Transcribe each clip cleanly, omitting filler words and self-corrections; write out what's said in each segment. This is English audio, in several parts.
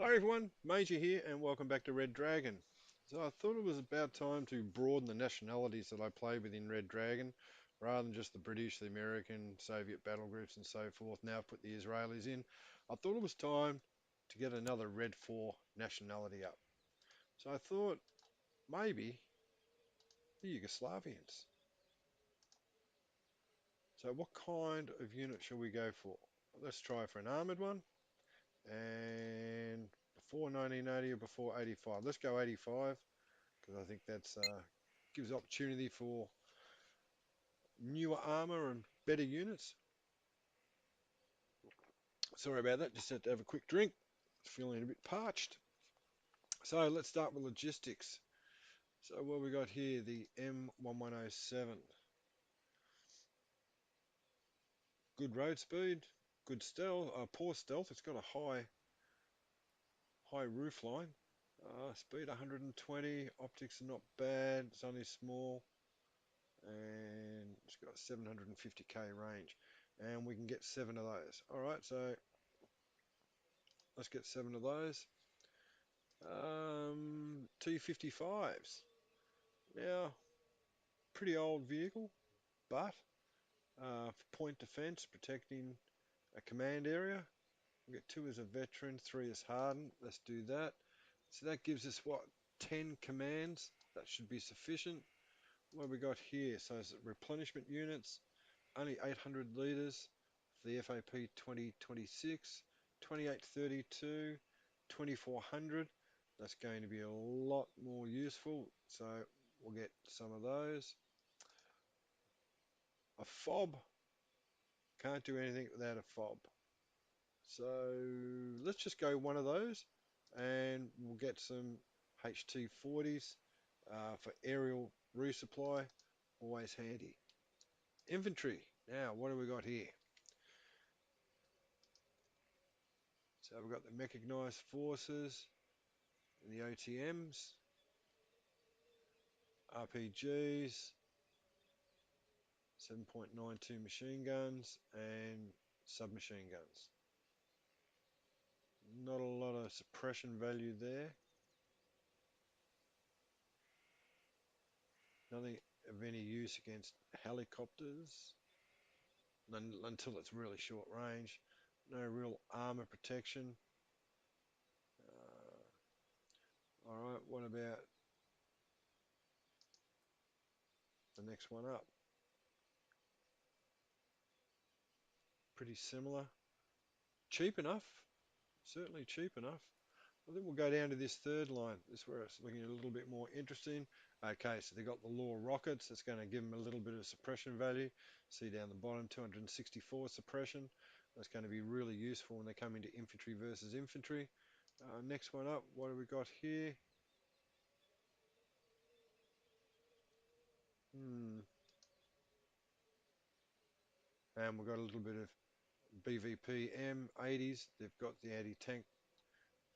Hi everyone, Major here, and welcome back to Red Dragon. So I thought it was about time to broaden the nationalities that I play within Red Dragon, rather than just the British, the American, Soviet battle groups and so forth. Now I've put the Israelis in. I thought it was time to get another Red 4 nationality up. So I thought maybe the Yugoslavians. So what kind of unit shall we go for? Let's try for an armoured one, and before 1980 or before 85. Let's go 85. Because I think that's gives opportunity for newer armor and better units. Sorry about that, just had to have a quick drink. Feeling a bit parched. So let's start with logistics. So what we got here, the M1107. Good road speed, good stealth, poor stealth. It's got a high roof line. Speed 120, optics are not bad. It's only small, and it's got 750k range, and we can get 7 of those. All right, so let's get 7 of those. T55s. Now, pretty old vehicle, but for point defense, protecting a command area. We get 2 as a veteran, 3 as hardened. Let's do that. So that gives us what? 10 commands. That should be sufficient. What have we got here? So it's replenishment units, only 800 litres for the FAP 2026, 2832, 2400. That's going to be a lot more useful, so we'll get some of those. A fob, can't do anything without a fob. So let's just go one of those, and we'll get some HT40s for aerial resupply, always handy. Infantry, now what have we got here? So we've got the mechanized forces and the OTMs, RPGs, 7.92 machine guns, and submachine guns. Not a lot of suppression value there. Nothing of any use against helicopters until it's really short range. No real armor protection. Alright, what about the next one up? Pretty similar. Cheap enough. Certainly cheap enough. I think we'll go down to this third line. This is where it's looking a little bit more interesting. Okay, so they've got the law rockets. That's going to give them a little bit of suppression value. See down the bottom, 264 suppression. That's going to be really useful when they come into infantry versus infantry. Next one up, what have we got here? And we've got a little bit of BVP M80s. They've got the anti-tank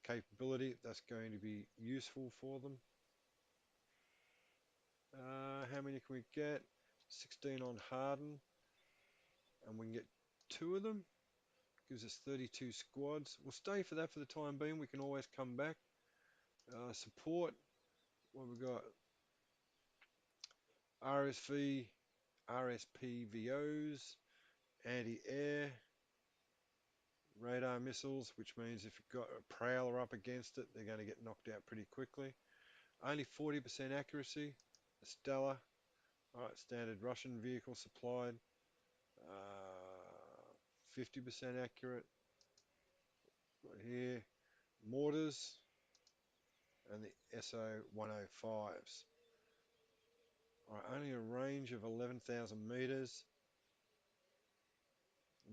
capability. That's going to be useful for them. How many can we get? 16 on Harden, and we can get 2 of them. Gives us 32 squads. We'll stay for that for the time being. We can always come back. Support. What have we got? RSV, RSPVOs, anti-air, radar missiles, which means if you've got a prowler up against it, they're going to get knocked out pretty quickly. Only 40% accuracy. A Stellar. Alright, standard Russian vehicle supplied. 50% accurate. Right here. Mortars and the SO-105s. Alright, only a range of 11,000 meters.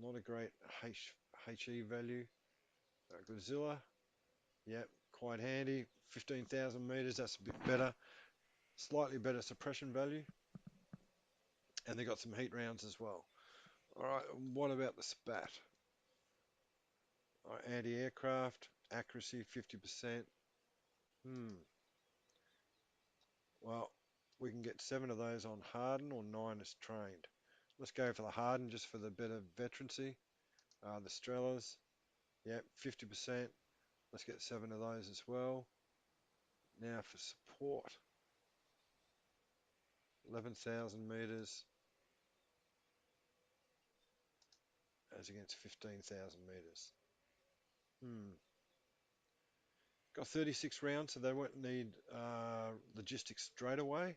Not a great HE value. Godzilla. Yep, quite handy. 15,000 meters, that's a bit better. Slightly better suppression value. And they got some heat rounds as well. Alright, what about the SPAT? Anti-aircraft, accuracy 50%. Well, we can get 7 of those on Harden or 9 as trained. Let's go for the Harden just for the better veterancy. The Strellas, yep, 50%. Let's get 7 of those as well. Now for support. 11,000 meters as against 15,000 meters. Got 36 rounds, so they won't need logistics straight away.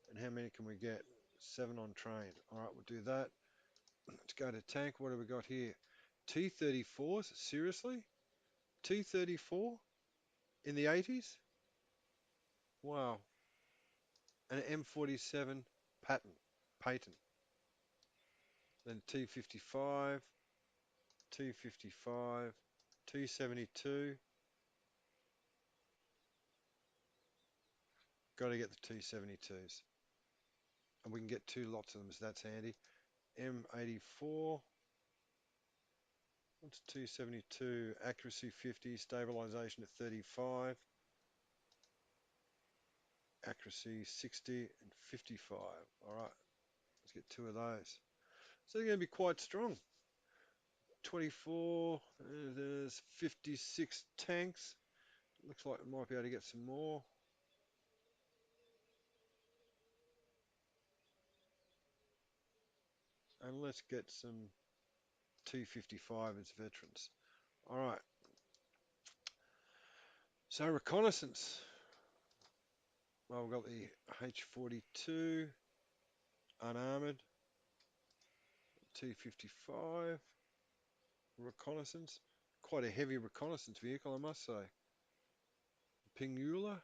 And how many can we get? 7 on train. All right, we'll do that. Let's go to tank. What have we got here? T-34s? Seriously? T-34 in the 80s? Wow. And an M47 patent. Then T-55, T-55, T-72. Got to get the T-72s. And we can get 2 lots of them, so that's handy. M84. What's 272? Accuracy 50, stabilization at 35. Accuracy 60 and 55. All right, let's get 2 of those. So they're going to be quite strong. 24, there's 56 tanks. Looks like we might be able to get some more. And let's get some T-55 as veterans. All right. So reconnaissance. Well, we've got the H-42, unarmored, T-55, reconnaissance. Quite a heavy reconnaissance vehicle, I must say. Pingula.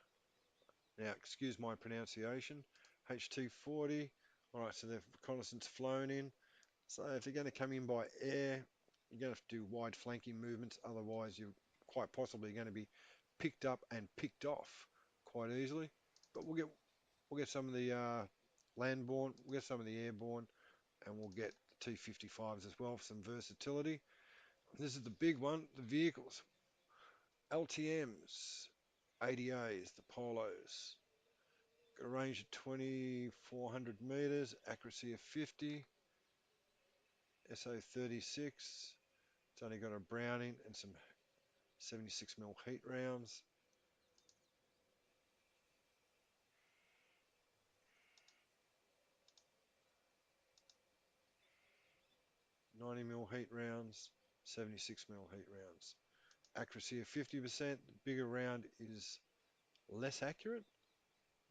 Now, excuse my pronunciation. H-240. All right, so they've reconnaissance flown in. So if they're going to come in by air, you're going to have to do wide flanking movements. Otherwise, you're quite possibly going to be picked up and picked off quite easily. But we'll get some of the landborne, we'll get some of the airborne, and we'll get the T-55s as well for some versatility. This is the big one, the vehicles. LTMs, ADAs, the Polos. Got a range of 2,400 meters, accuracy of 50. SO-36. It's only got a Browning and some 76mm heat rounds. .90mm heat rounds, 76mm heat rounds. Accuracy of 50%. The bigger round is less accurate.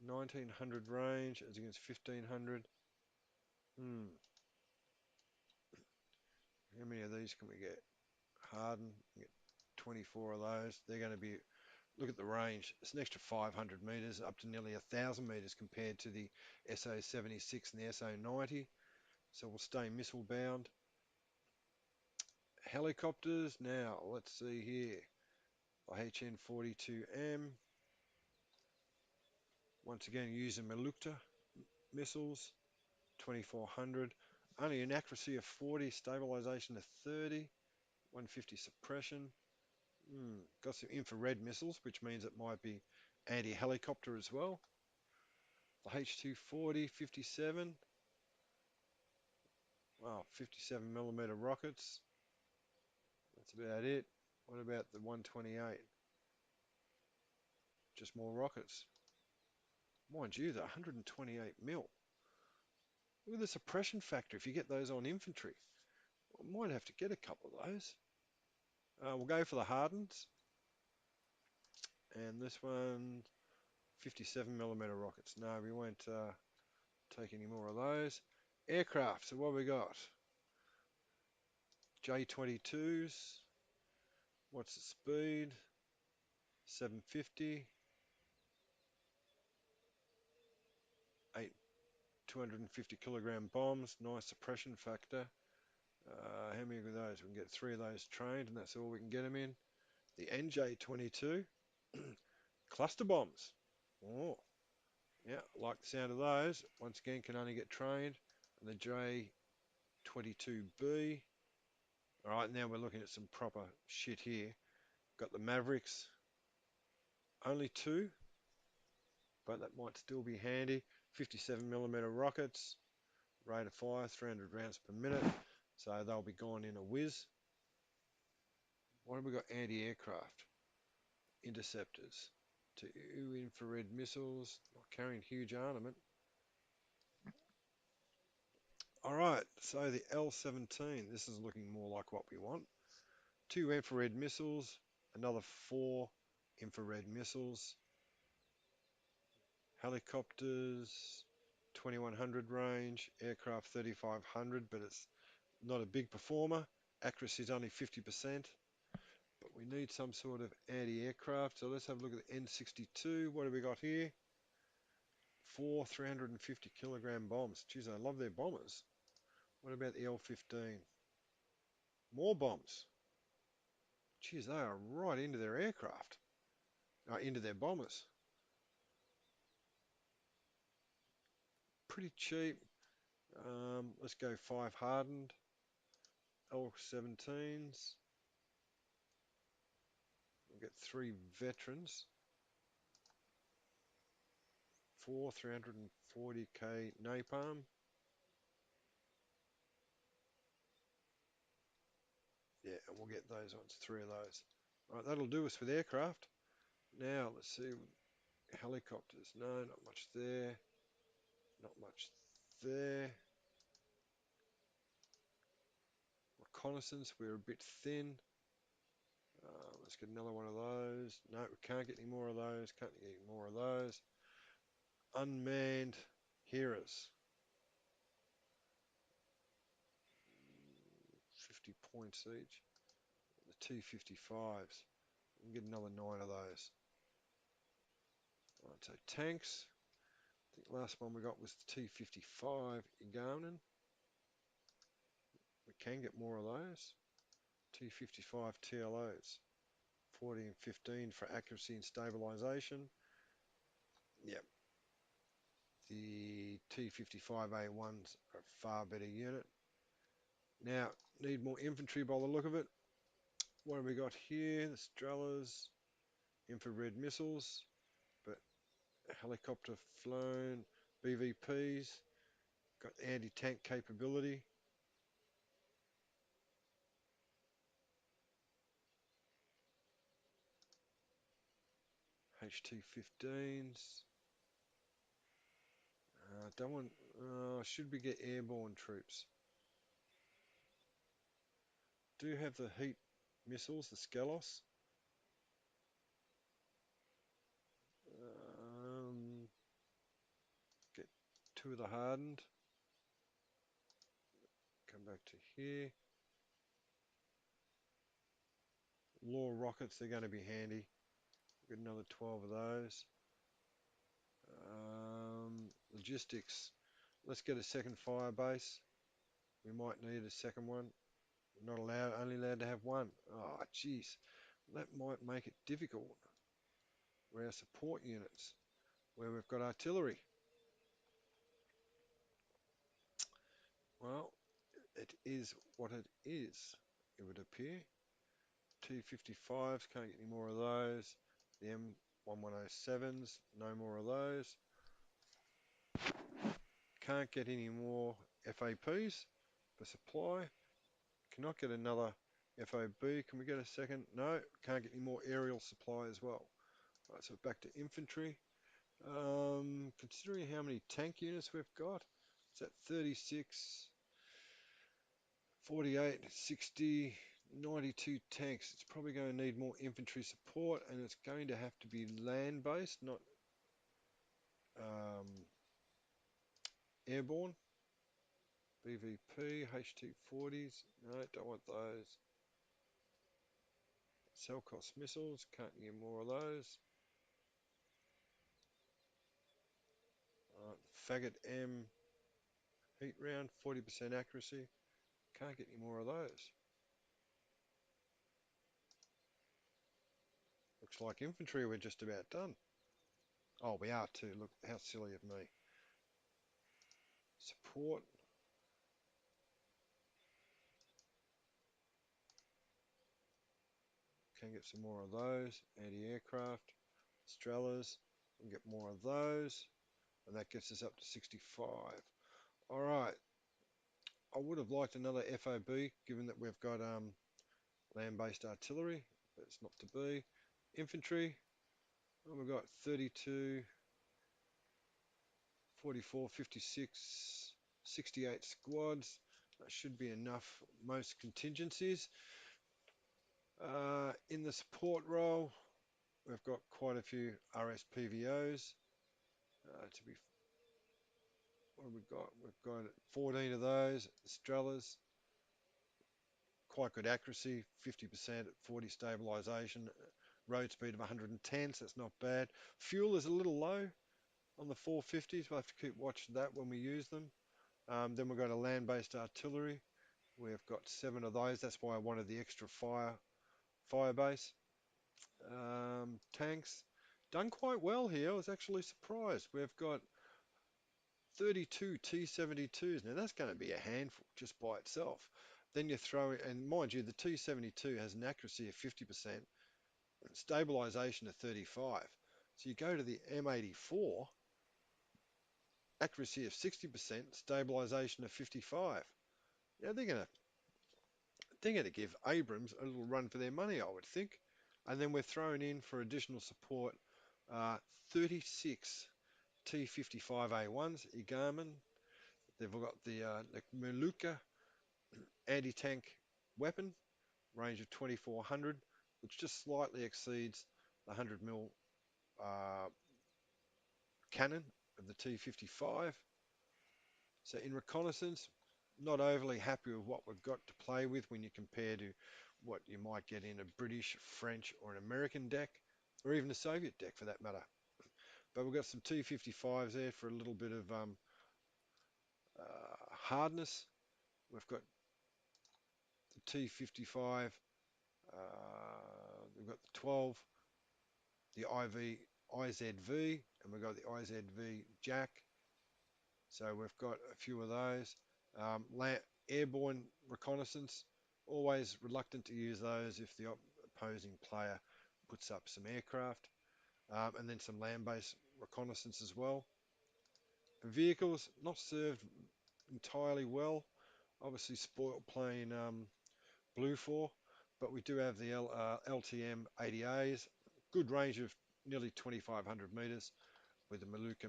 1900 range as against 1500. How many of these can we get? Harden, get 24 of those. They're going to be, look at the range. It's an extra 500 meters, up to nearly 1,000 meters compared to the SO-76 and the SO-90. So we'll stay missile bound. Helicopters, now let's see here. HN-42M. Once again using Malukta missiles, 2400. Only an accuracy of 40, stabilization of 30, 150 suppression. Got some infrared missiles, which means it might be anti-helicopter as well. The H-240, 57. Wow, 57mm rockets. That's about it. What about the 128? Just more rockets. Mind you, the 128mm. Look at the suppression factor if you get those on infantry. I might have to get a couple of those. We'll go for the Hardens. And this one, 57mm rockets. No, we won't take any more of those. Aircraft, so what have we got? J-22s. What's the speed? 750. 250 kilogram bombs. Nice suppression factor. How many of those? We can get 3 of those trained, and that's all we can get them in. The NJ-22. Cluster bombs. Oh, yeah, like the sound of those. Once again, can only get trained. And the J-22B. All right, now we're looking at some proper shit here. Got the Mavericks. Only 2, but that might still be handy. 57mm rockets. Rate of fire, 300 rounds per minute. So they'll be gone in a whiz. What have we got? Anti-aircraft. interceptors, 2 infrared missiles, not carrying huge armament. Alright, so the L-17, this is looking more like what we want. 2 infrared missiles, another 4 infrared missiles, helicopters, 2100 range, aircraft 3500, but it's not a big performer. Accuracy is only 50%, but we need some sort of anti-aircraft. So let's have a look at the N62. What have we got here? 4 350 kilogram bombs. Geez, I love their bombers. What about the L-15? More bombs. Geez, they are right into their aircraft, into their bombers. Pretty cheap. Let's go 5 hardened L-17s. We'll get 3 veterans. 4 340k napalm. Yeah, and we'll get those ones, 3 of those. Right, that'll do us with aircraft. Now, let's see, helicopters. No, not much there. Not much there. Reconnaissance, we're a bit thin. Let's get another one of those. No, we can't get any more of those. Can't get any more of those. Unmanned hearers. 50 points each. The T-55s. We can get another 9 of those. Right, so tanks. I think the last one we got was the T-55 Yugoslav. We can get more of those. T-55 TLOs. 40 and 15 for accuracy and stabilisation. Yep. The T-55A1s are a far better unit. Now, need more infantry by the look of it. What have we got here? The Strellas, infrared missiles, but helicopter flown, BVPs, got anti-tank capability. HT-15s. Don't want, should we get airborne troops? Do have the heat missiles, the Skelos. Get 2 of the hardened. Come back to here. Law rockets, they're going to be handy. Get another 12 of those. Logistics. Let's get a second fire base. We might need a second one. We're not allowed, only allowed to have one. Oh, jeez. That might make it difficult. Where our support units, where we've got artillery. Well, it is what it is, it would appear. T-55s, can't get any more of those. The M1107s, no more of those. Can't get any more FAPs for supply. Cannot get another FOB. Can we get a second? No, can't get any more aerial supply as well. Right, so back to infantry. Considering how many tank units we've got, it's at 36, 48, 60, 92 tanks. It's probably going to need more infantry support, and it's going to have to be land-based, not airborne. BVP, HT-40s, no, don't want those. Cell cost missiles, can't get more of those. Faggot M heat round, 40% accuracy, can't get any more of those. Looks like infantry we're just about done. Oh, we are too, look how silly of me. Support. Can get some more of those. Anti-aircraft. Strellas. We can get more of those. And that gets us up to 65. Alright. I would have liked another FOB, given that we've got land-based artillery, but it's not to be. Infantry, well, we've got 32, 44, 56, 68 squads. That should be enough for most contingencies. In the support role, we've got quite a few RSPVOs. To be, what have we got? We've got 14 of those. Strellas, quite good accuracy, 50% at 40 stabilisation, road speed of 110, so that's not bad. Fuel is a little low on the 450s. We'll have to keep watching that when we use them. Then we've got a land-based artillery. We've got 7 of those. That's why I wanted the extra fire base. Tanks, done quite well here. I was actually surprised. We've got 32 T-72s. Now that's going to be a handful just by itself. Then you throw, and mind you, the T-72 has an accuracy of 50%, stabilisation of 35. So you go to the M84, accuracy of 60%, stabilisation of 55. Yeah, they're gonna give Abrams a little run for their money, I would think. And then we're throwing in for additional support 36 T-55A1s, Igaman. They've got the Maluka anti-tank weapon, range of 2400, which just slightly exceeds the 100 mil uh, cannon of the T-55. So in reconnaissance, not overly happy with what we've got to play with when you compare to what you might get in a British, French, or an American deck, or even a Soviet deck for that matter. But we've got some T-55s there for a little bit of hardness. We've got the T-55, we've got the 12, the IZV, and we've got the IZV Jack. So we've got a few of those. Airborne reconnaissance, always reluctant to use those if the opposing player puts up some aircraft. And then some land-based reconnaissance as well. Vehicles, not served entirely well. Obviously spoiled playing Blue 4, but we do have the LTM 80As, good range of nearly 2,500 metres with the Maluka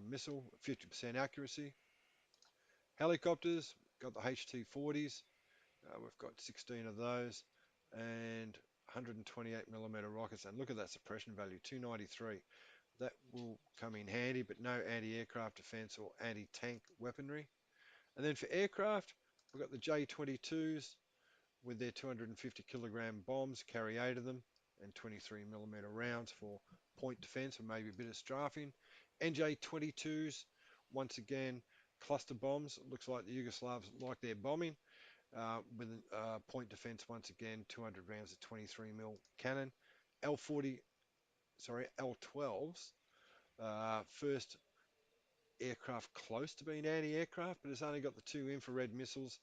missile, 50% accuracy. Helicopters, got the HT-40s, we've got 16 of those, and 128mm rockets, and look at that suppression value, 293. That will come in handy, but no anti-aircraft defence or anti-tank weaponry. And then for aircraft, we've got the J-22s with their 250 kilogram bombs, carry 8 of them, and 23mm rounds for point defence and maybe a bit of strafing. NJ-22s, once again, cluster bombs. It looks like the Yugoslavs like their bombing. With point defence, once again, 200 rounds of 23mm cannon. L12s, first aircraft close to being anti-aircraft, but it's only got the 2 infrared missiles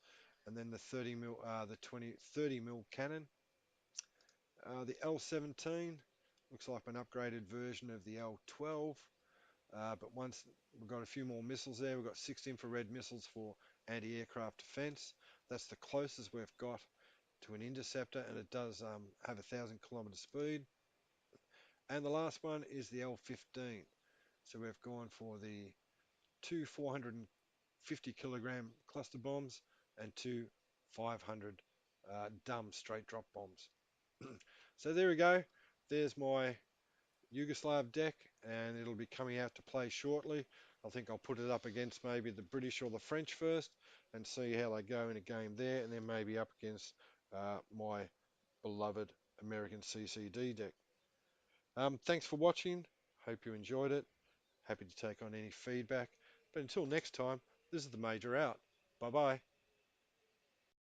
and then the 30mm cannon. The L17 looks like an upgraded version of the L12, but once we've got a few more missiles there, we've got 6 infrared missiles for anti-aircraft defence. That's the closest we've got to an interceptor, and it does have 1,000 kilometre speed. And the last one is the L15. So we've gone for the 2 450 kilogram cluster bombs and 2 500 dumb straight drop bombs. So there we go. There's my Yugoslav deck, and it'll be coming out to play shortly. I think I'll put it up against maybe the British or the French first and see how they go in a game there, and then maybe up against my beloved American CCD deck. Thanks for watching. Hope you enjoyed it. Happy to take on any feedback. But until next time, this is the Major out. Bye bye.